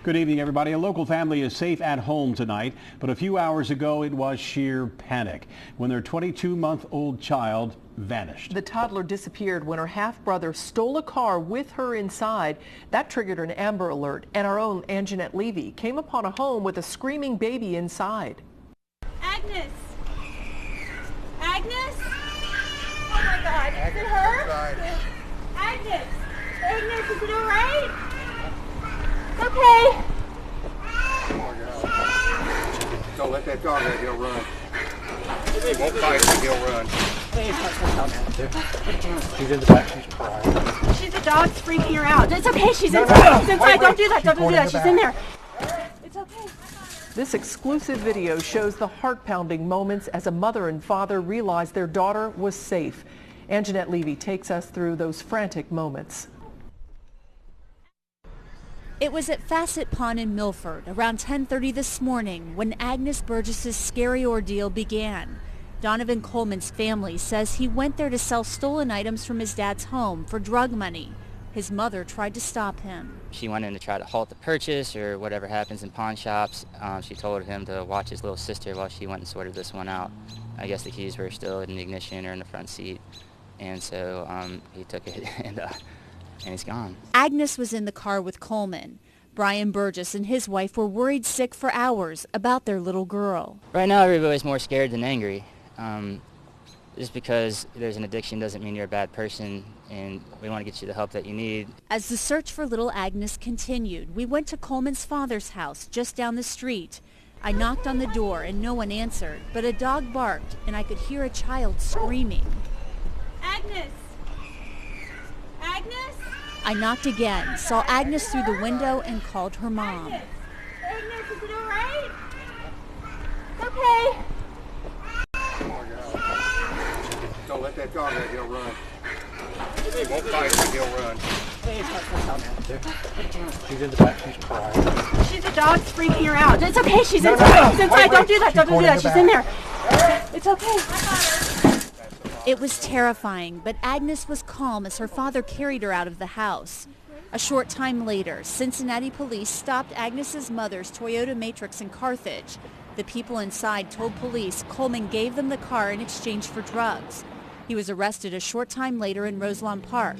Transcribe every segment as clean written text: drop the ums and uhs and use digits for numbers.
Good evening, everybody. A local family is safe at home tonight, but a few hours ago it was sheer panic when their 22-month-old child vanished. The toddler disappeared when her half-brother stole a car with her inside. That triggered an Amber Alert, and our own Anjanette Levy came upon a home with a screaming baby inside. Agnes! Agnes? Oh my God, is it her? Agnes! Agnes, is it all right? It's okay. Don't let that dog out, he'll run. He won't bite, but he'll run. She's in the back, she's crying. She's a dog's freaking her out. It's okay, she's inside. She's inside. Don't do that, don't do that. She's in there. It's okay. This exclusive video shows the heart-pounding moments as a mother and father realized their daughter was safe. Anjanette Levy takes us through those frantic moments. It was at Facet Pond in Milford around 10:30 this morning when Agnes Burgess's scary ordeal began. Donovan Coleman's family says he went there to sell stolen items from his dad's home for drug money. His mother tried to stop him. She went in to try to halt the purchase or whatever happens in pawn shops. She told him to watch his little sister while she went and sorted this one out. I guess the keys were still in the ignition or in the front seat. And so he took it and he's gone. Agnes was in the car with Coleman. Brian Burgess and his wife were worried sick for hours about their little girl. Right now everybody's more scared than angry. Just because there's an addiction doesn't mean you're a bad person, and we want to get you the help that you need. As the search for little Agnes continued, we went to Coleman's father's house just down the street. I knocked on the door and no one answered, but a dog barked and I could hear a child screaming. Agnes! Agnes? I knocked again, saw Agnes through the window and called her mom. Agnes! Agnes, is it all right? It's okay. Don't let that dog out, he'll run. He won't bite, but he'll run. She's in the back, she's crying. She's a dog's freaking her out. It's okay, she's inside. She's inside. Don't do that, don't do that. She's in there. It's okay. It was terrifying, but Agnes was calm as her father carried her out of the house. A short time later, Cincinnati police stopped Agnes's mother's Toyota Matrix in Carthage. The people inside told police Coleman gave them the car in exchange for drugs. He was arrested a short time later in Roselawn Park.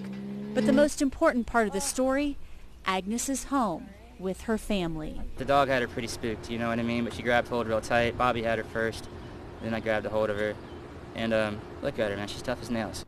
But the most important part of the story, Agnes is home with her family. The dog had her pretty spooked, you know what I mean? But she grabbed hold real tight. Bobby had her first, then I grabbed a hold of her. And look at her, man, she's tough as nails.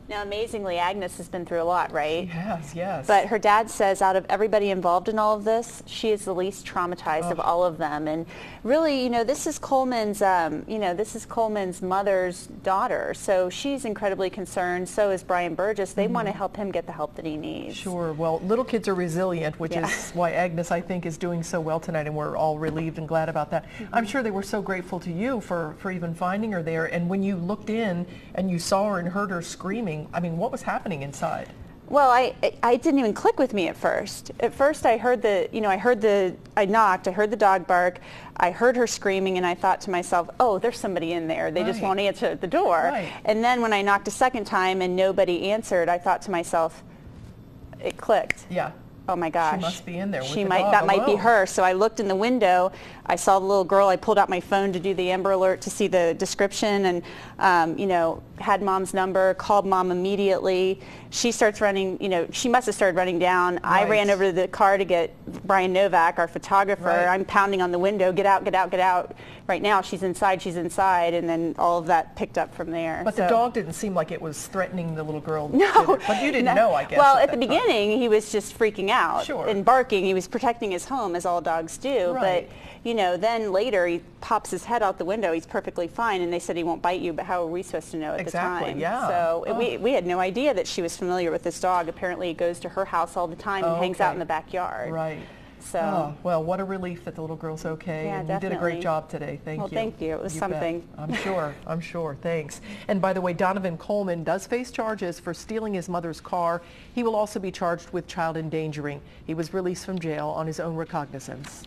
Now, amazingly, Agnes has been through a lot, right? Yes, yes. But her dad says out of everybody involved in all of this, she is the least traumatized of all of them. And really, you know, this is Coleman's, this is Coleman's mother's daughter. So she's incredibly concerned. So is Brian Burgess. They want to help him get the help that he needs. Sure. Well, little kids are resilient, which is why Agnes, I think, is doing so well tonight, and we're all relieved and glad about that. I'm sure they were so grateful to you for even finding her there. And when you looked in and you saw her and heard her screaming, I mean, what was happening inside? Well, I didn't even click with me at first. At first, I heard I knocked, I heard the dog bark, I heard her screaming, and I thought to myself, oh, there's somebody in there. They just won't answer the door. Right. And then when I knocked a second time and nobody answered, I thought to myself, it clicked. Yeah. Oh my gosh. She must be in there with She the might, dog that might be alone. her. So I looked in the window, I saw the little girl, I pulled out my phone to do the Amber Alert to see the description and, had mom's number, called mom immediately. She starts running, she must have started running down. I ran over to the car to get Brian Novak, our photographer. I'm pounding on the window, get out, get out, get out. Right now she's inside, and then all of that picked up from there. But the dog didn't seem like it was threatening the little girl. No. But you didn't know, I guess. Well, at the beginning, he was just freaking out Sure. and barking. He was protecting his home, as all dogs do. Right. But, then later he pops his head out the window. He's perfectly fine, and they said he won't bite you, but how were we supposed to know at the time? Yeah. So we had no idea that she was familiar with this dog. Apparently he goes to her house all the time and hangs out in the backyard. Right. So, well, what a relief that the little girl's okay. Yeah, and you did a great definitely. job today. Thank you. Well, thank you. It was You something. bet. I'm sure. Thanks. And by the way, Donovan Coleman does face charges for stealing his mother's car. He will also be charged with child endangering. He was released from jail on his own recognizance.